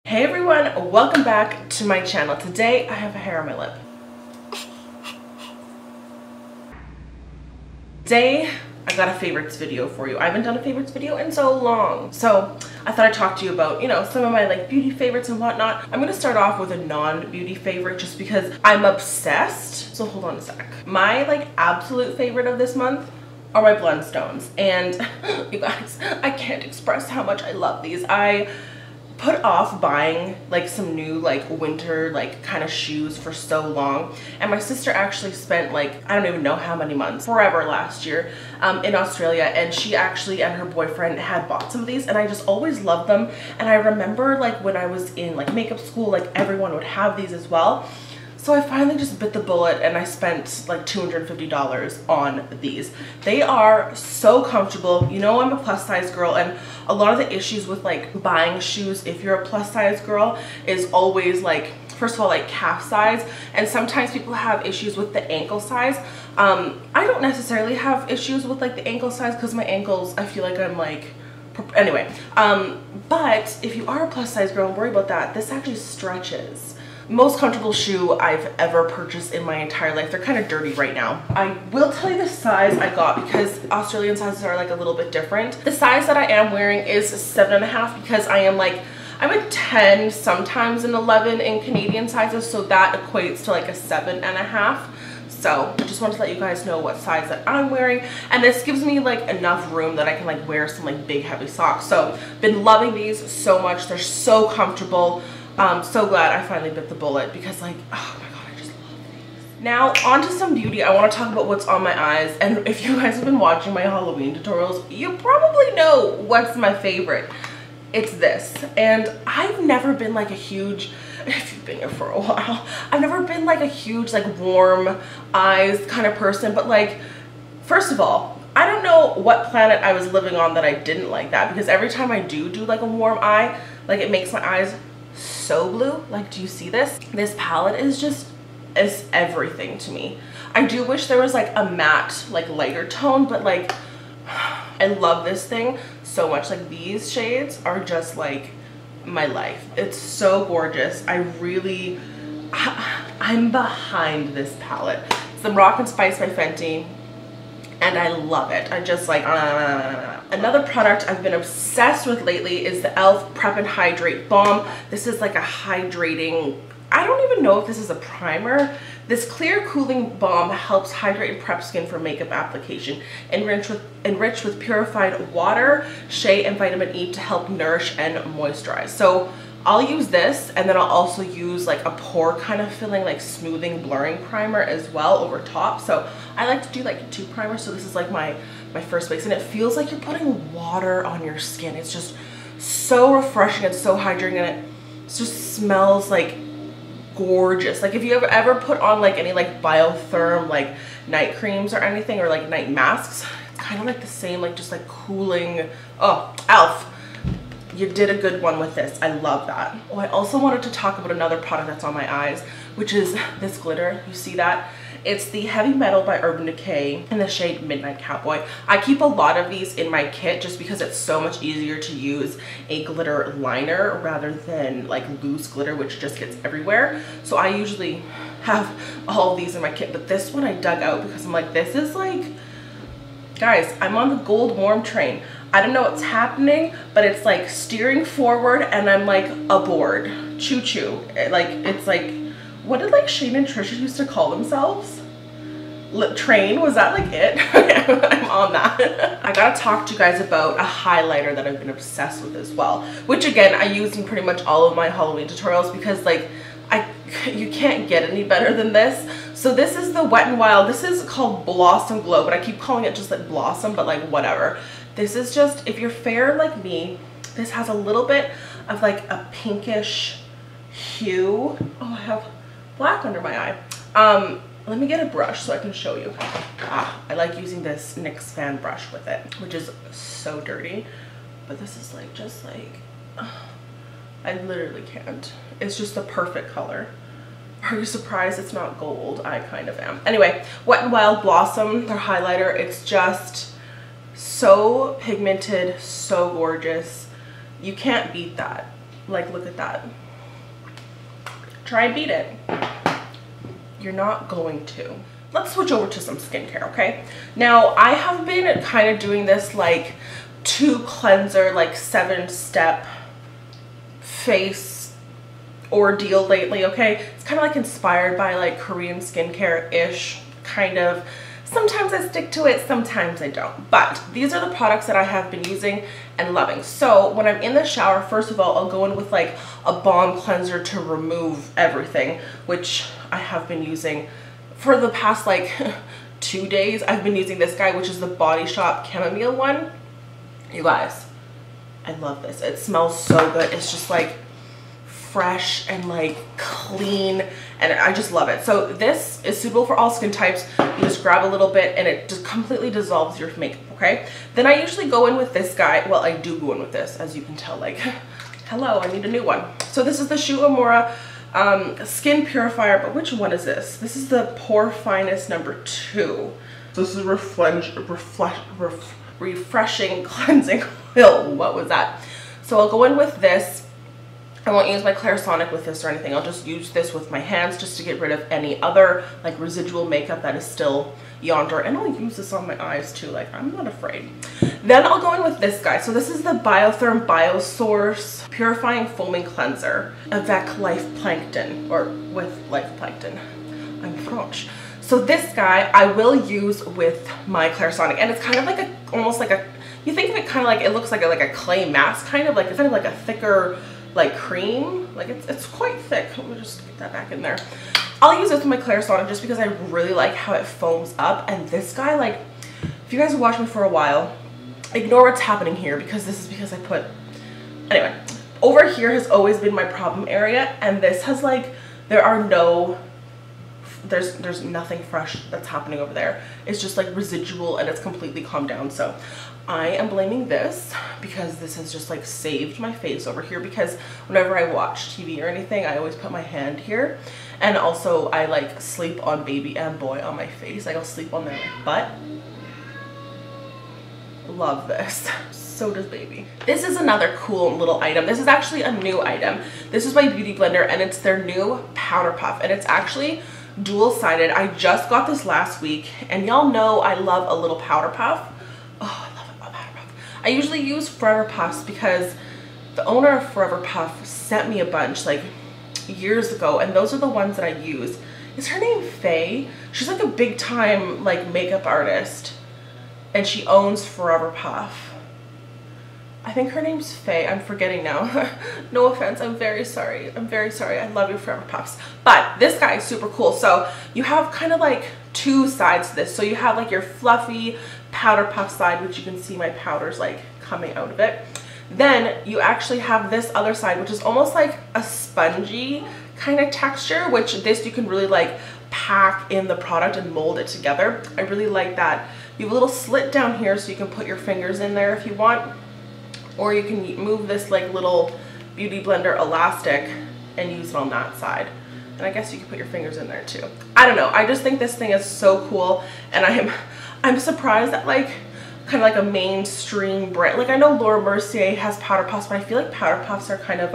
Hey everyone, welcome back to my channel. Today I have a hair on my lip. Today I got a favorites video for you. I haven't done a favorites video in so long. So I thought I'd talk to you about, some of my beauty favorites and whatnot. I'm gonna start off with a non-beauty favorite just because I'm obsessed. So hold on a sec. My absolute favorite of this month are my Blundstones. And you guys, I can't express how much I love these. I put off buying some new winter kind of shoes for so long, and my sister actually spent I don't even know how many months, forever last year, in Australia, and she actually and her boyfriend had bought some of these, and I just always loved them. And I remember when I was in makeup school, everyone would have these as well. So I finally just bit the bullet and I spent $250 on these. They are so comfortable. You know, I'm a plus size girl, and a lot of the issues with buying shoes if you're a plus size girl is always first of all calf size, and sometimes people have issues with the ankle size. I don't necessarily have issues with the ankle size because my ankles, I feel like I'm anyway, but if you are a plus size girl, don't worry about that. This actually stretches. Most comfortable shoe I've ever purchased in my entire life. They're kind of dirty right now. I will tell you the size I got because Australian sizes are a little bit different. The size that I am wearing is 7.5 because I am I'm a 10, sometimes an 11 in Canadian sizes, so that equates to a 7.5. So I just wanted to let you guys know what size that I'm wearing, and this gives me enough room that I can wear some big heavy socks. So been loving these so much. They're so comfortable. So glad I finally bit the bullet because oh my god, I just love these. Now on to some beauty. I want to talk about what's on my eyes, and if you guys have been watching my Halloween tutorials, you probably know what's my favorite. It's this, and I've never been a huge, if you've been here for a while, I've never been a huge warm eyes kind of person, but first of all, I don't know what planet I was living on that I didn't like that, because every time I do a warm eye, it makes my eyes so blue. Do you see this? This palette is everything to me. I do wish there was a matte lighter tone, but I love this thing so much. These shades are just my life. It's so gorgeous. I'm behind this palette. It's the Moroccan Spice by Fenty, and I love it. I just Another product I've been obsessed with lately is the E.L.F Prep and Hydrate Balm. This is a hydrating, I don't even know if this is a primer. This clear cooling balm helps hydrate and prep skin for makeup application. Enriched with purified water, shea, and vitamin E to help nourish and moisturize. So I'll use this, and then I'll also use a pore kind of filling, smoothing, blurring primer as well over top. So I like to do 2 primers. So this is my first base, and it feels like you're putting water on your skin. It's just so refreshing and so hydrating, and it just smells gorgeous. If you ever put on any Biotherm night creams or anything, or night masks, it's kind of the same, just cooling. Oh, E.L.F, you did a good one with this. I love that. Oh, I also wanted to talk about another product that's on my eyes, which is this glitter. You see that? It's the Heavy Metal by Urban Decay in the shade Midnight Cowboy. I keep a lot of these in my kit just because it's so much easier to use a glitter liner rather than loose glitter, which just gets everywhere. So I usually have all of these in my kit, but this one I dug out because I'm this is guys, I'm on the gold warm train. I don't know what's happening, but it's steering forward and I'm aboard. Choo-choo. It's what did Shane and Trisha used to call themselves? Train? Was that it? I'm on that. I gotta talk to you guys about a highlighter that I've been obsessed with as well, which again I use in pretty much all of my Halloween tutorials because you can't get any better than this. So this is the Wet n Wild. This is called Blossom Glow, but I keep calling it just Blossom, but whatever. This is just, if you're fair like me, this has a little bit of a pinkish hue. Oh, I have black under my eye. Let me get a brush so I can show you. I like using this NYX fan brush with it, which is so dirty, but this is I literally can't. It's just the perfect color. Are you surprised it's not gold? I kind of am. Anyway, Wet n Wild Blossom, their highlighter. It's just so pigmented, so gorgeous. You can't beat that. Like, look at that. Try and beat it. You're not going to. Let's switch over to some skincare, okay? Now, I have been kind of doing this like 2 cleanser, like 7-step face ordeal lately, okay? It's kind of like inspired by like Korean skincare-ish, kind of. Sometimes I stick to it, sometimes I don't. But these are the products that I have been using and loving. So when I'm in the shower, first of all, I'll go in with like a balm cleanser to remove everything, which I have been using for the past like 2 days. I've been using this guy, which is the Body Shop Chamomile one. You guys, I love this. It smells so good. It's just like fresh and like clean, and I just love it. So this is suitable for all skin types. You just grab a little bit and it just completely dissolves your makeup, okay? Then I usually go in with this guy. Well, I do go in with this, as you can tell, like, hello, I need a new one. So this is the Uemura Skin Purifier, but which one is this? This is the Pore Finest number 2. This is refreshing cleansing oil. What was that? So I'll go in with this. I won't use my Clarisonic with this or anything. I'll just use this with my hands just to get rid of any other like residual makeup that is still yonder. And I'll use this on my eyes too. Like, I'm not afraid. Then I'll go in with this guy. So this is the Biotherm Biosource Purifying Foaming Cleanser avec Life Plankton, or with Life Plankton. I'm French. So this guy I will use with my Clarisonic, and it's kind of like a, almost like a, you think of it kind of like, it looks like a clay mask, kind of like, it's kind of like a thicker like cream. Like it's quite thick. Let me just get that back in there. I'll use this with my Clarisonic just because I really like how it foams up. And this guy, like, if you guys have watched me for a while, ignore what's happening here because this is because I put, anyway, over here has always been my problem area, and this has like, there are no, there's nothing fresh that's happening over there. It's just like residual and it's completely calmed down. So I am blaming this because this has just like saved my face over here, because whenever I watch TV or anything, I always put my hand here. And also I like sleep on baby and boy on my face. Like, I'll sleep on their butt. Love this. So does baby. This is another cool little item. This is actually a new item. This is by Beauty Blender, and it's their new powder puff, and it's actually dual-sided. I just got this last week, and y'all know I love a little powder puff. Oh, I love a powder puff. I usually use Forever Puffs because the owner of Forever Puff sent me a bunch like years ago, and those are the ones that I use. Is her name Faye? She's like a big time like makeup artist, and she owns Forever Puff. I think her name's Faye. I'm forgetting now. No offense. I'm very sorry. I'm very sorry. I love you, Forever Puffs. But this guy is super cool. So you have kind of like 2 sides to this. So you have like your fluffy powder puff side, which you can see my powders like coming out of it. Then you actually have this other side, which is almost like a spongy kind of texture, which this you can really like pack in the product and mold it together. I really like that. You have a little slit down here so you can put your fingers in there if you want. Or you can move this like little Beauty Blender elastic and use it on that side. And I guess you can put your fingers in there too. I don't know. I just think this thing is so cool. And I'm surprised that like kind of like a mainstream brand. Like, I know Laura Mercier has powder puffs, but I feel like powder puffs are kind of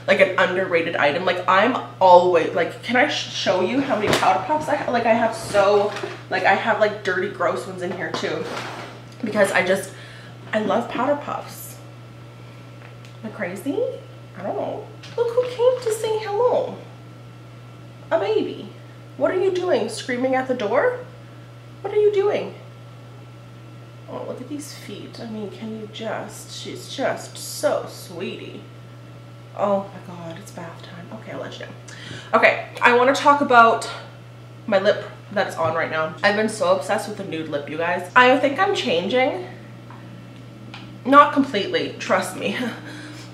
like an underrated item. Like, I'm always like, can I show you how many powder puffs I have? Like, I have so, like, I have like dirty gross ones in here too, because I love powder puffs. Am I crazy? I don't know. Look who came to say hello. A baby. What are you doing? Screaming at the door? What are you doing? Oh, look at these feet. I mean, can you just, she's just so sweetie. Oh my God, it's bath time. Okay, I'll let you know. Okay, I want to talk about my lip that's on right now. I've been so obsessed with the nude lip, you guys. I think I'm changing. Not completely, trust me.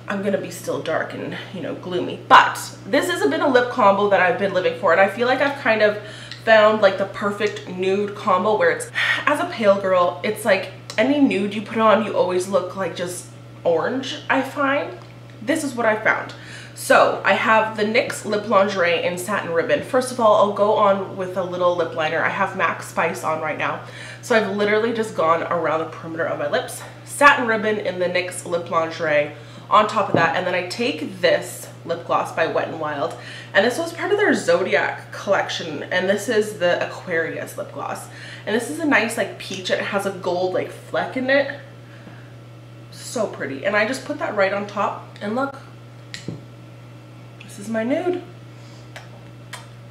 I'm gonna be still dark and, you know, gloomy, but this has been a lip combo that I've been living for, and I feel like I've kind of found like the perfect nude combo where it's, as a pale girl, it's like any nude you put on, you always look like just orange, I find. This is what I found. So I have the NYX Lip Lingerie in Satin Ribbon. First of all, I'll go on with a little lip liner. I have MAC Spice on right now. So I've literally just gone around the perimeter of my lips. Satin Ribbon in the NYX Lip Lingerie on top of that. And then I take this lip gloss by Wet n Wild, and this was part of their Zodiac collection, and this is the Aquarius lip gloss, and this is a nice like peach. It has a gold like fleck in it. So pretty. And I just put that right on top, and look, this is my nude.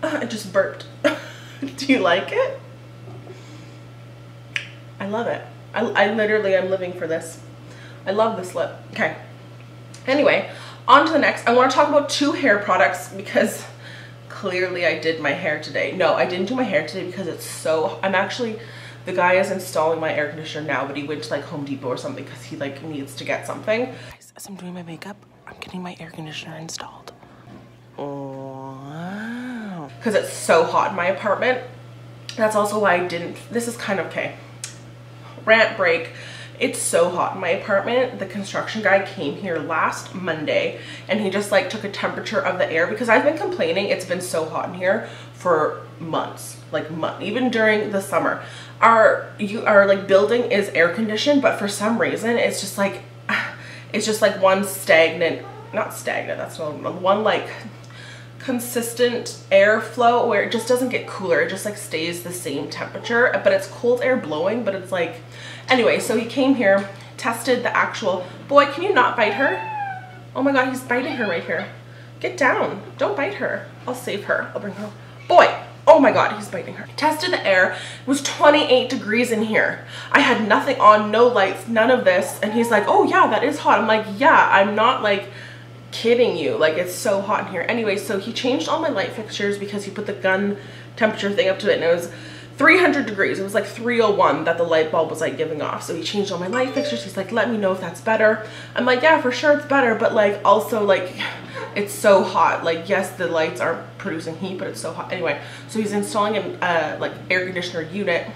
It just burped. Do you like it? I love it. I literally am living for this. I love this lip. Okay. Anyway, on to the next. I want to talk about 2 hair products because clearly I did my hair today. No, I didn't do my hair today because it's so, the guy is installing my air conditioner now, but he went to like Home Depot or something because he like needs to get something. As I'm doing my makeup, I'm getting my air conditioner installed. Wow. Because it's so hot in my apartment. That's also why I didn't, this is kind of okay. Rant break. It's so hot in my apartment. The construction guy came here last Monday and he just like took a temperature of the air because I've been complaining it's been so hot in here for months, even during the summer. Our like building is air conditioned, but for some reason it's just like one stagnant, not stagnant, that's not one like consistent airflow where it just doesn't get cooler. It just like stays the same temperature, but it's cold air blowing, but it's like, anyway, so he came here, tested the actual, boy, can you not bite her? Oh my God, he's biting her right here. Get down, don't bite her. I'll save her, I'll bring her. Boy, oh my God, he's biting her. Tested the air, it was 28 degrees in here. I had nothing on, no lights, none of this. And he's like, oh yeah, that is hot. I'm like, yeah, I'm not like kidding you, like it's so hot in here. Anyway, so he changed all my light fixtures because he put the gun temperature thing up to it and it was 300 degrees. It was like 301 that the light bulb was like giving off. So he changed all my light fixtures. He's like, let me know if that's better. I'm like, yeah, for sure it's better, but like also like it's so hot. Like yes, the lights aren't producing heat, but it's so hot. Anyway, so he's installing an like air conditioner unit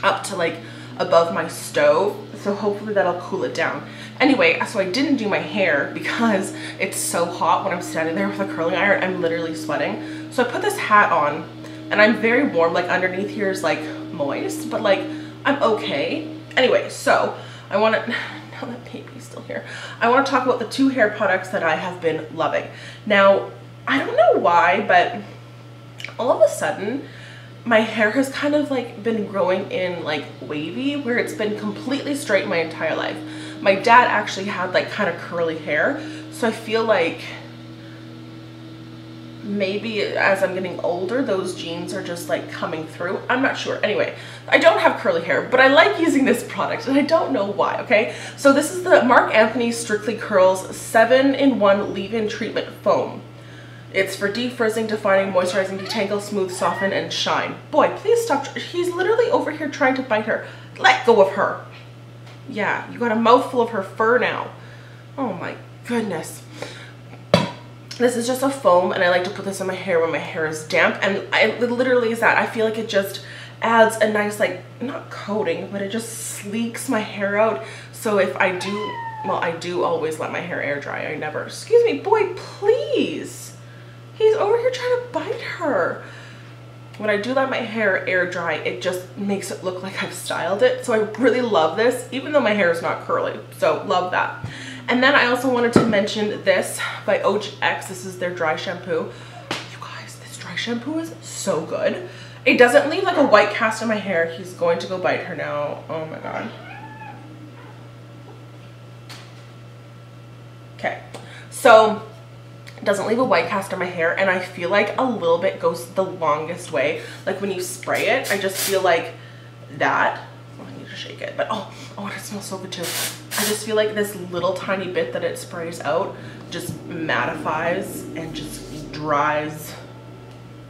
up to like above my stove, so hopefully that'll cool it down. Anyway, so I didn't do my hair because it's so hot when I'm standing there with a curling iron. I'm literally sweating. So I put this hat on and I'm very warm, like underneath here is like moist, but like I'm okay. Anyway, so I want to, now that baby's still here, I want to talk about the 2 hair products that I have been loving. Now, I don't know why, but all of a sudden, my hair has kind of like been growing in like wavy where it's been completely straight my entire life. My dad actually had like kind of curly hair, so I feel like maybe as I'm getting older those genes are just like coming through. I'm not sure. Anyway, I don't have curly hair, but I like using this product and I don't know why. Okay, so this is the Marc Anthony Strictly Curls 7-in-1 leave-in treatment foam. It's for defrizzing, defining, moisturizing, detangle, smooth, soften, and shine. Boy, please stop. He's literally over here trying to bite her. Let go of her. Yeah, you got a mouthful of her fur now. Oh my goodness. This is just a foam and I like to put this in my hair when my hair is damp, and it literally is that. I feel like it just adds a nice like, not coating, but it just sleeks my hair out. So if I do, well, I do always let my hair air dry. I never, excuse me, boy, please. He's over here trying to bite her. When I do let my hair air dry, it just makes it look like I've styled it. So I really love this, even though my hair is not curly. So love that. And then I also wanted to mention this by OGX. This is their dry shampoo. You guys, this dry shampoo is so good. It doesn't leave like a white cast in my hair. He's going to go bite her now. Oh my God. Okay, so it doesn't leave a white cast in my hair, and I feel like a little bit goes the longest way. Like when you spray it, I just feel like that. Oh, I need to shake it, but oh, it smells so good too. I just feel like this little tiny bit that it sprays out just mattifies and just dries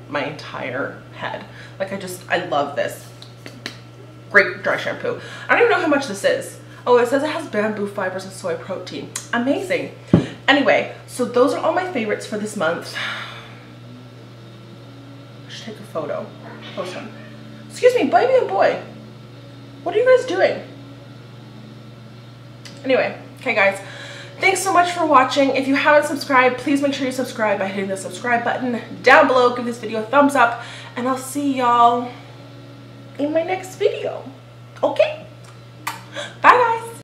my entire head. Like I love this. Great dry shampoo. I don't even know how much this is. Oh, it says it has bamboo fibers and soy protein. Amazing. Anyway, so those are all my favorites for this month. I should take a photo. Post one. Excuse me, baby and boy. What are you guys doing? Anyway, okay guys. Thanks so much for watching. If you haven't subscribed, please make sure you subscribe by hitting the subscribe button down below. Give this video a thumbs up, and I'll see y'all in my next video. Okay? Bye guys.